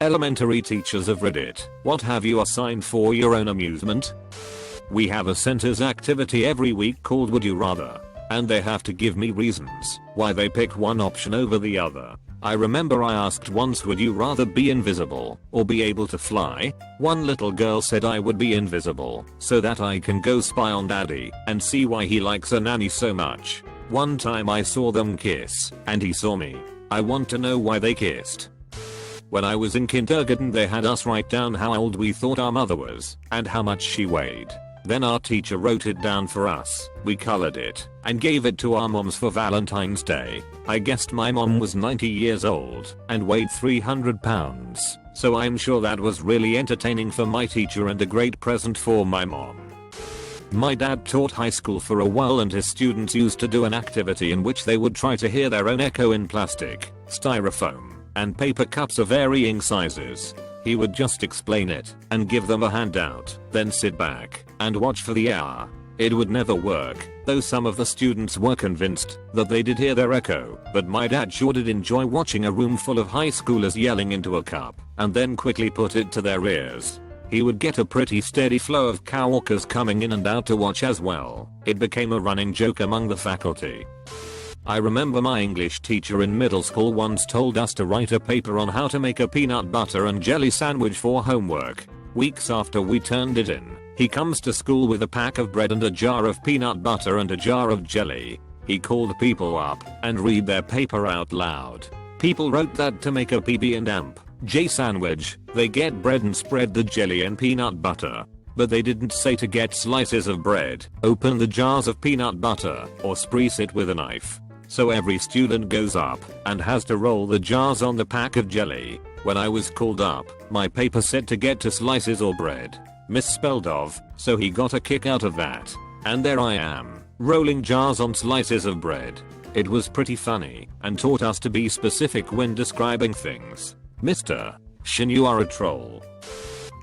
Elementary teachers of Reddit, what have you assigned for your own amusement? We have a centers activity every week called Would You Rather, and they have to give me reasons why they pick one option over the other. I remember I asked once, would you rather be invisible or be able to fly? One little girl said I would be invisible so that I can go spy on daddy and see why he likes a nanny so much. One time I saw them kiss and he saw me. I want to know why they kissed. When I was in kindergarten they had us write down how old we thought our mother was and how much she weighed. Then our teacher wrote it down for us, we colored it, and gave it to our moms for Valentine's Day. I guessed my mom was 90 years old and weighed 300 pounds, so I'm sure that was really entertaining for my teacher and a great present for my mom. My dad taught high school for a while and his students used to do an activity in which they would try to hear their own echo in plastic, styrofoam, and paper cups of varying sizes. He would just explain it and give them a handout, then sit back and watch for the hour. It would never work, though some of the students were convinced that they did hear their echo, but my dad sure did enjoy watching a room full of high schoolers yelling into a cup and then quickly put it to their ears. He would get a pretty steady flow of coworkers coming in and out to watch as well. It became a running joke among the faculty. I remember my English teacher in middle school once told us to write a paper on how to make a peanut butter and jelly sandwich for homework. Weeks after we turned it in, he comes to school with a pack of bread and a jar of peanut butter and a jar of jelly. He called people up and read their paper out loud. People wrote that to make a PB and J sandwich, they get bread and spread the jelly and peanut butter. But they didn't say to get slices of bread, open the jars of peanut butter, or spreece it with a knife. So every student goes up and has to roll the jars on the pack of jelly. When I was called up, my paper said to get to slices or bread, misspelled of, so he got a kick out of that. And there I am, rolling jars on slices of bread. It was pretty funny and taught us to be specific when describing things. Mr. Shin, you are a troll.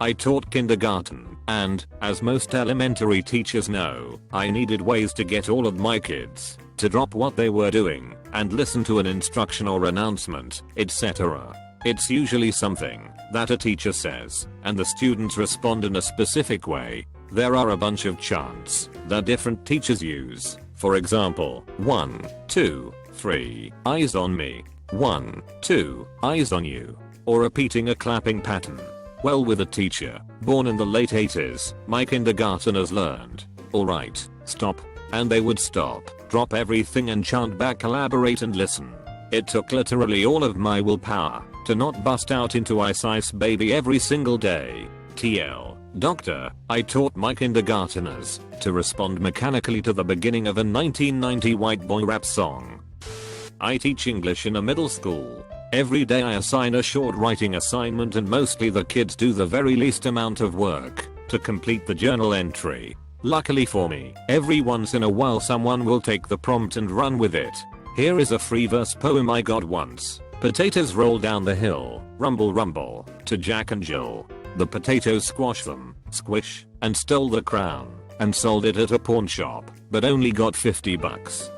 I taught kindergarten, and, as most elementary teachers know, I needed ways to get all of my kids to drop what they were doing and listen to an instruction or announcement, etc. It's usually something that a teacher says, and the students respond in a specific way. There are a bunch of chants that different teachers use. For example, 1, 2, 3, eyes on me. 1, 2, eyes on you. Or repeating a clapping pattern. Well, with a teacher born in the late 80s, my kindergarteners learned, alright, stop, and they would stop, drop everything and chant back, collaborate and listen. It took literally all of my willpower to not bust out into Ice Ice Baby every single day. TL. Doctor, I taught my kindergarteners to respond mechanically to the beginning of a 1990 white boy rap song. I teach English in a middle school. Every day I assign a short writing assignment and mostly the kids do the very least amount of work to complete the journal entry. Luckily for me, every once in a while someone will take the prompt and run with it. Here is a free verse poem I got once. Potatoes roll down the hill, rumble rumble, to Jack and Jill. The potatoes squash them, squish, and stole the crown, and sold it at a pawn shop, but only got 50 bucks.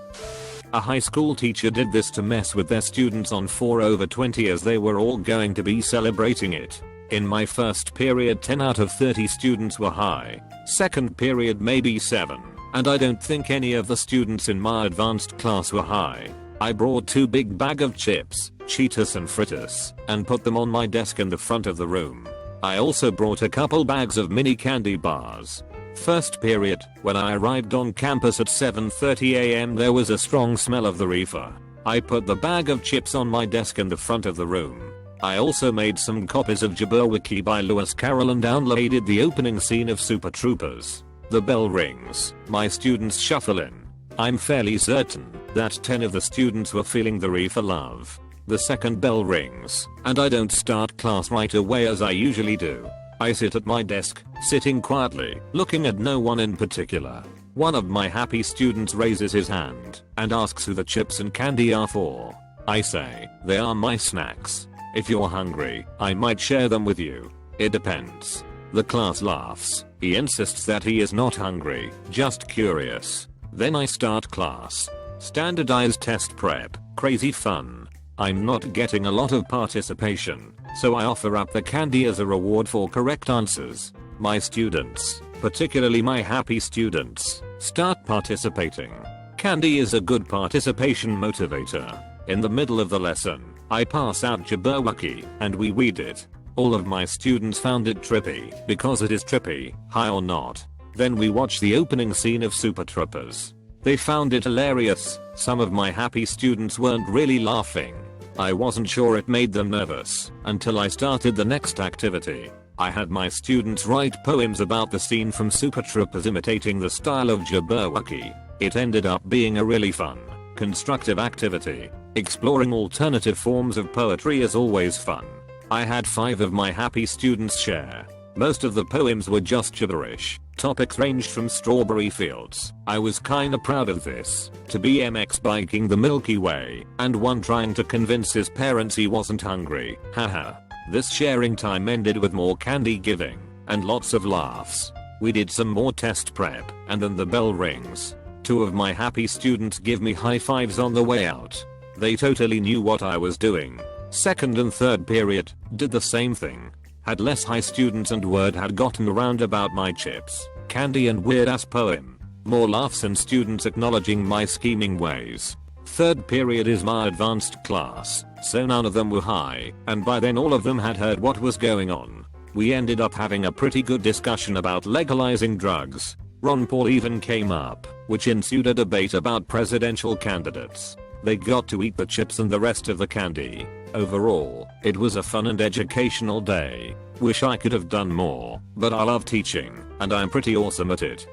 A high school teacher did this to mess with their students on 4/20 as they were all going to be celebrating it. In my first period 10 out of 30 students were high, second period maybe 7, and I don't think any of the students in my advanced class were high. I brought 2 big bags of chips, Cheetos and Fritters, and put them on my desk in the front of the room. I also brought a couple bags of mini candy bars. First period, when I arrived on campus at 7:30 AM there was a strong smell of the reefer. I put the bag of chips on my desk in the front of the room. I also made some copies of Jabberwocky by Lewis Carroll and downloaded the opening scene of Super Troopers. The bell rings, my students shuffle in. I'm fairly certain that 10 of the students were feeling the reefer love. The second bell rings, and I don't start class right away as I usually do. I sit at my desk, sitting quietly, looking at no one in particular. One of my happy students raises his hand and asks who the chips and candy are for. I say, they are my snacks. If you're hungry, I might share them with you. It depends. The class laughs. He insists that he is not hungry, just curious. Then I start class. Standardized test prep, crazy fun. I'm not getting a lot of participation, so I offer up the candy as a reward for correct answers. My students, particularly my happy students, start participating. Candy is a good participation motivator. In the middle of the lesson, I pass out Jabberwocky and we read it. All of my students found it trippy because it is trippy, high or not. Then we watch the opening scene of Super Troopers. They found it hilarious. Some of my happy students weren't really laughing. I wasn't sure it made them nervous until I started the next activity. I had my students write poems about the scene from Super Troopers imitating the style of Jabberwocky. It ended up being a really fun, constructive activity. Exploring alternative forms of poetry is always fun. I had 5 of my happy students share. Most of the poems were just gibberish. Topics ranged from strawberry fields. I was kinda proud of this. To BMX biking the Milky Way, and one trying to convince his parents he wasn't hungry. Haha. This sharing time ended with more candy giving, and lots of laughs. We did some more test prep, and then the bell rings. 2 of my happy students give me high fives on the way out. They totally knew what I was doing. Second and third period, did the same thing. Had less high students and word had gotten around about my chips, candy and weird ass poem. More laughs and students acknowledging my scheming ways. Third period is my advanced class, so none of them were high, and by then all of them had heard what was going on. We ended up having a pretty good discussion about legalizing drugs. Ron Paul even came up, which ensued a debate about presidential candidates. They got to eat the chips and the rest of the candy. Overall, it was a fun and educational day. Wish I could have done more, but I love teaching, and I'm pretty awesome at it.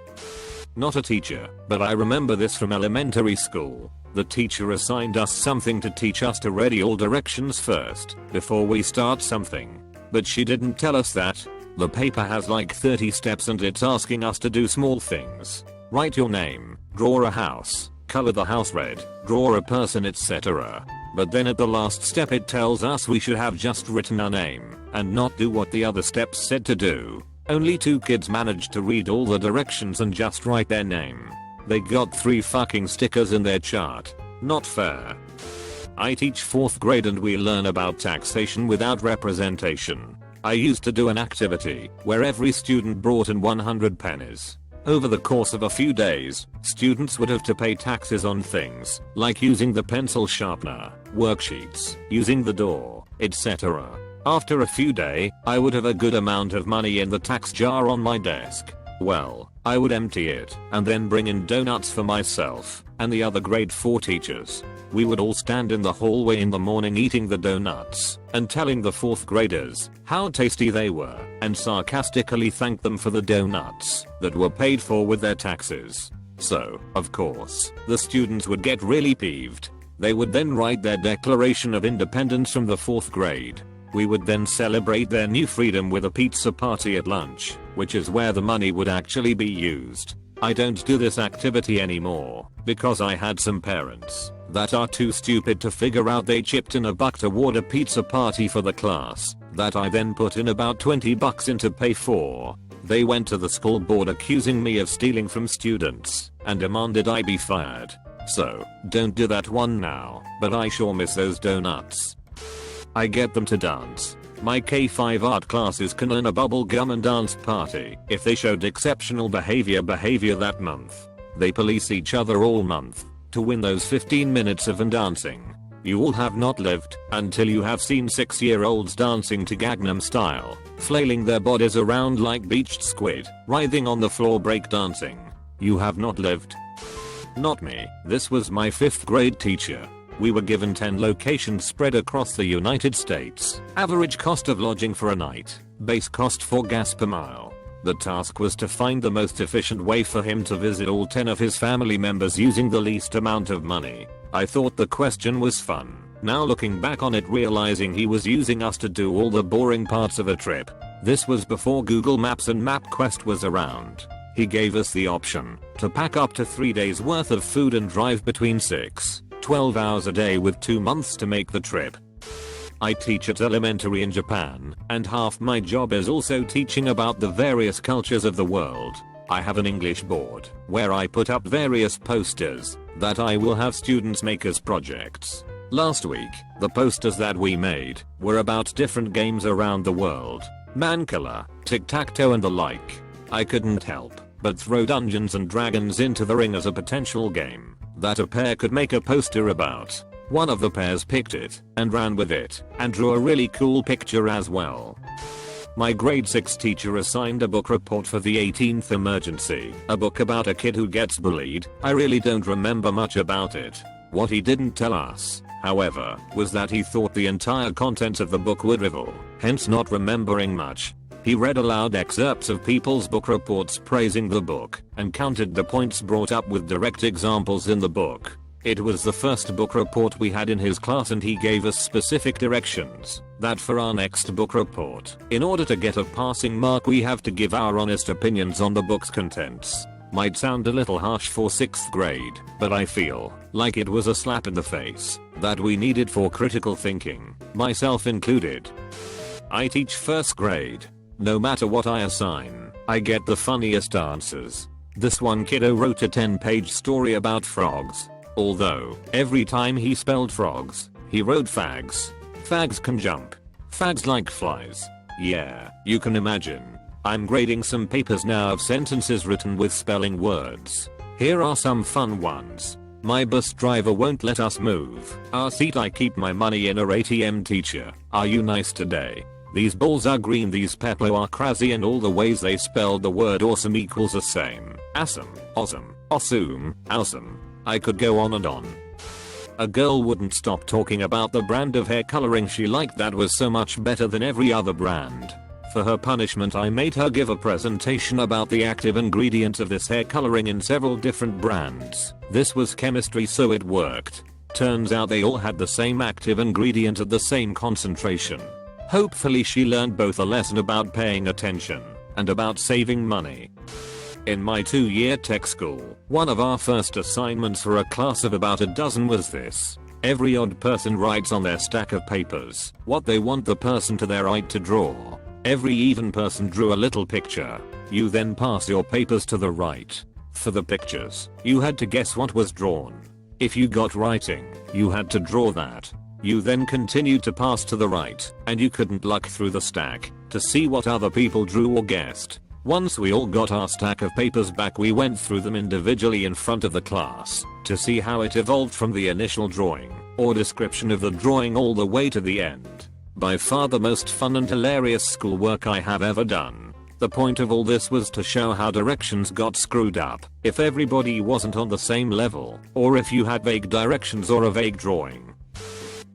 Not a teacher, but I remember this from elementary school. The teacher assigned us something to teach us to ready all directions first, before we start something. But she didn't tell us that. The paper has like 30 steps and it's asking us to do small things. Write your name, draw a house, color the house red, draw a person, etc. But then at the last step it tells us we should have just written our name, and not do what the other steps said to do. Only 2 kids managed to read all the directions and just write their name. They got 3 fucking stickers in their chart. Not fair. I teach 4th grade and we learn about taxation without representation. I used to do an activity where every student brought in 100 pennies. Over the course of a few days, students would have to pay taxes on things like using the pencil sharpener, worksheets, using the door, etc. After a few days, I would have a good amount of money in the tax jar on my desk. Well, I would empty it and then bring in donuts for myself and the other grade 4 teachers. We would all stand in the hallway in the morning eating the donuts and telling the 4th graders how tasty they were and sarcastically thank them for the donuts that were paid for with their taxes. So, of course, the students would get really peeved. They would then write their Declaration of Independence from the 4th grade. We would then celebrate their new freedom with a pizza party at lunch, which is where the money would actually be used. I don't do this activity anymore because I had some parents that are too stupid to figure out they chipped in $1 toward a pizza party for the class that I then put in about $20 in to pay for. They went to the school board accusing me of stealing from students and demanded I be fired. So, don't do that one now, but I sure miss those donuts. I get them to dance. My K5 art classes can earn a bubble gum and dance party if they showed exceptional behavior that month. They police each other all month to win those 15 minutes of dancing. You all have not lived until you have seen 6-year-olds dancing to Gangnam Style, flailing their bodies around like beached squid, writhing on the floor break dancing. You have not lived. Not me. This was my 5th grade teacher. We were given 10 locations spread across the United States. Average cost of lodging for a night. Base cost for gas per mile. The task was to find the most efficient way for him to visit all 10 of his family members using the least amount of money. I thought the question was fun. Now looking back on it, realizing he was using us to do all the boring parts of a trip. This was before Google Maps and MapQuest was around. He gave us the option to pack up to 3 days worth of food and drive between 12 hours a day with 2 months to make the trip. I teach at elementary in Japan, and half my job is also teaching about the various cultures of the world. I have an English board where I put up various posters that I will have students make as projects. Last week, the posters that we made were about different games around the world. Mankiller, tic-tac-toe and the like. I couldn't help but throw Dungeons and Dragons into the ring as a potential game that a pair could make a poster about. One of the pairs picked it and ran with it and drew a really cool picture as well. My grade 6 teacher assigned a book report for the 18th emergency, a book about a kid who gets bullied. I really don't remember much about it. What he didn't tell us, however, was that he thought the entire contents of the book were drivel, hence not remembering much. He read aloud excerpts of people's book reports praising the book and counted the points brought up with direct examples in the book. It was the first book report we had in his class and he gave us specific directions that for our next book report, in order to get a passing mark we have to give our honest opinions on the book's contents. Might sound a little harsh for 6th grade, but I feel like it was a slap in the face that we needed for critical thinking, myself included. I teach 1st grade. No matter what I assign, I get the funniest answers. This one kiddo wrote a 10-page story about frogs. Although, every time he spelled frogs, he wrote fags. Fags can jump. Fags like flies. Yeah, you can imagine. I'm grading some papers now of sentences written with spelling words. Here are some fun ones. My bus driver won't let us move our seat. I keep my money in our ATM. Teacher, are you nice today? These balls are green, these peplo are crazy, and all the ways they spelled the word awesome equals the same. Awesome, awesome, awesome. I could go on and on. A girl wouldn't stop talking about the brand of hair coloring she liked that was so much better than every other brand. For her punishment I made her give a presentation about the active ingredients of this hair coloring in several different brands. This was chemistry, so it worked. Turns out they all had the same active ingredient at the same concentration. Hopefully she learned both a lesson about paying attention and about saving money. In my 2-year tech school, one of our first assignments for a class of about a dozen was this. Every odd person writes on their stack of papers what they want the person to their right to draw. Every even person drew a little picture. You then pass your papers to the right. For the pictures, you had to guess what was drawn. If you got writing, you had to draw that. You then continued to pass to the right, and you couldn't look through the stack to see what other people drew or guessed. Once we all got our stack of papers back, we went through them individually in front of the class to see how it evolved from the initial drawing or description of the drawing all the way to the end. By far the most fun and hilarious schoolwork I have ever done. The point of all this was to show how directions got screwed up if everybody wasn't on the same level, or if you had vague directions or a vague drawing.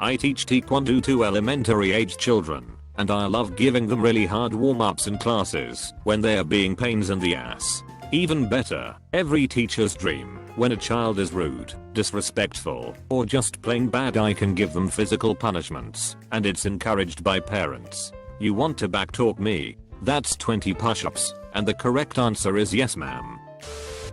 I teach Taekwondo to elementary age children, and I love giving them really hard warm-ups in classes when they are being pains in the ass. Even better, every teacher's dream, when a child is rude, disrespectful, or just plain bad, I can give them physical punishments, and it's encouraged by parents. You want to backtalk me? That's 20 push-ups, and the correct answer is yes ma'am.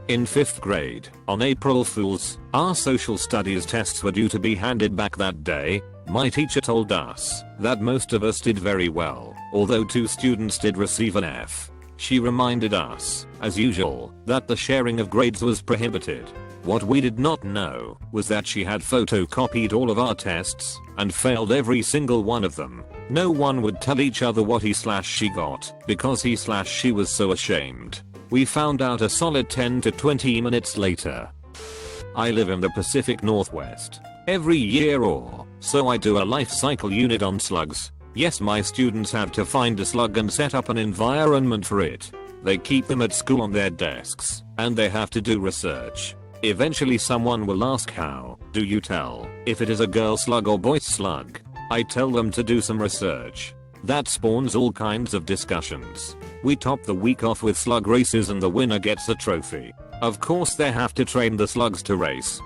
In 5th grade, on April Fool's, our social studies tests were due to be handed back that day. My teacher told us that most of us did very well, although 2 students did receive an F. She reminded us, as usual, that the sharing of grades was prohibited. What we did not know was that she had photocopied all of our tests and failed every single one of them. No one would tell each other what he/she got because he/she was so ashamed. We found out a solid 10 to 20 minutes later. I live in the Pacific Northwest. Every year or so I do a life cycle unit on slugs. Yes, my students have to find a slug and set up an environment for it. They keep them at school on their desks, and they have to do research. Eventually someone will ask, how do you tell if it is a girl slug or boy slug? I tell them to do some research. That spawns all kinds of discussions. We top the week off with slug races and the winner gets a trophy. Of course they have to train the slugs to race.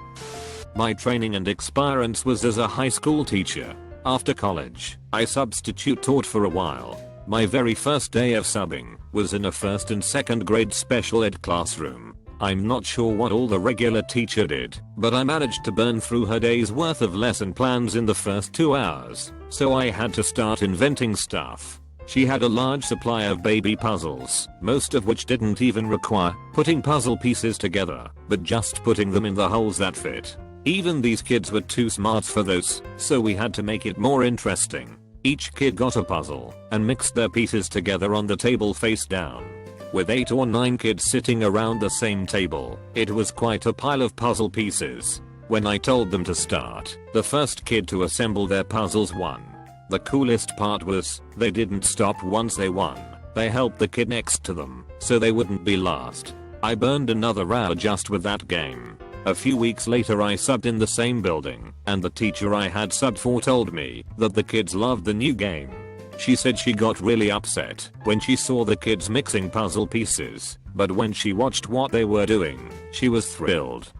My training and experience was as a high school teacher. After college, I substitute taught for a while. My very first day of subbing was in a 1st and 2nd grade special ed classroom. I'm not sure what all the regular teacher did, but I managed to burn through her day's worth of lesson plans in the first 2 hours, so I had to start inventing stuff. She had a large supply of baby puzzles, most of which didn't even require putting puzzle pieces together, but just putting them in the holes that fit. Even these kids were too smart for this, so we had to make it more interesting. Each kid got a puzzle and mixed their pieces together on the table face down. With 8 or 9 kids sitting around the same table, it was quite a pile of puzzle pieces. When I told them to start, the first kid to assemble their puzzles won. The coolest part was, they didn't stop once they won. They helped the kid next to them, so they wouldn't be last. I burned another hour just with that game. A few weeks later I subbed in the same building, and the teacher I had subbed for told me that the kids loved the new game. She said she got really upset when she saw the kids mixing puzzle pieces, but when she watched what they were doing, she was thrilled.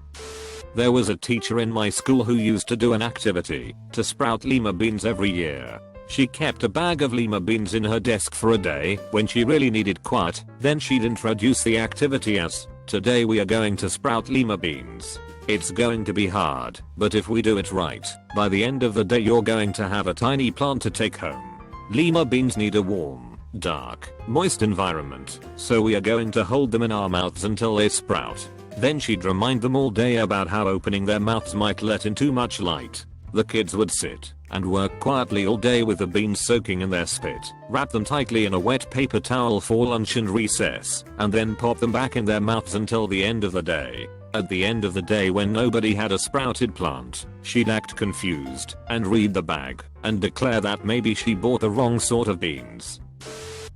There was a teacher in my school who used to do an activity to sprout lima beans every year. She kept a bag of lima beans in her desk for a day when she really needed quiet, then she'd introduce the activity as, "Today we are going to sprout lima beans. It's going to be hard, but if we do it right, by the end of the day you're going to have a tiny plant to take home. Lima beans need a warm, dark, moist environment, so we are going to hold them in our mouths until they sprout." Then she'd remind them all day about how opening their mouths might let in too much light. The kids would sit and work quietly all day with the beans soaking in their spit, wrap them tightly in a wet paper towel for lunch and recess, and then pop them back in their mouths until the end of the day. At the end of the day, when nobody had a sprouted plant, she'd act confused and read the bag and declare that maybe she bought the wrong sort of beans.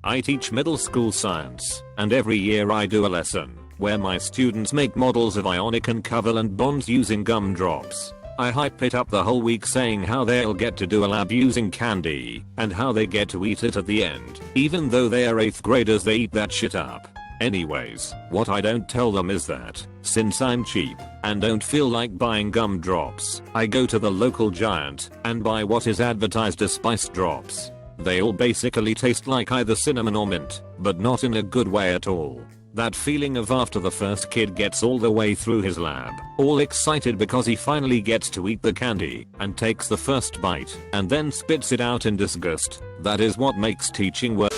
I teach middle school science, and every year I do a lesson where my students make models of ionic and covalent bonds using gumdrops. I hype it up the whole week saying how they'll get to do a lab using candy and how they get to eat it at the end. Even though they are 8th graders, they eat that shit up. Anyways, what I don't tell them is that, since I'm cheap and don't feel like buying gumdrops, I go to the local Giant and buy what is advertised as spice drops. They all basically taste like either cinnamon or mint, but not in a good way at all. That feeling of after the first kid gets all the way through his lab, all excited because he finally gets to eat the candy, and takes the first bite, and then spits it out in disgust, that is what makes teaching work.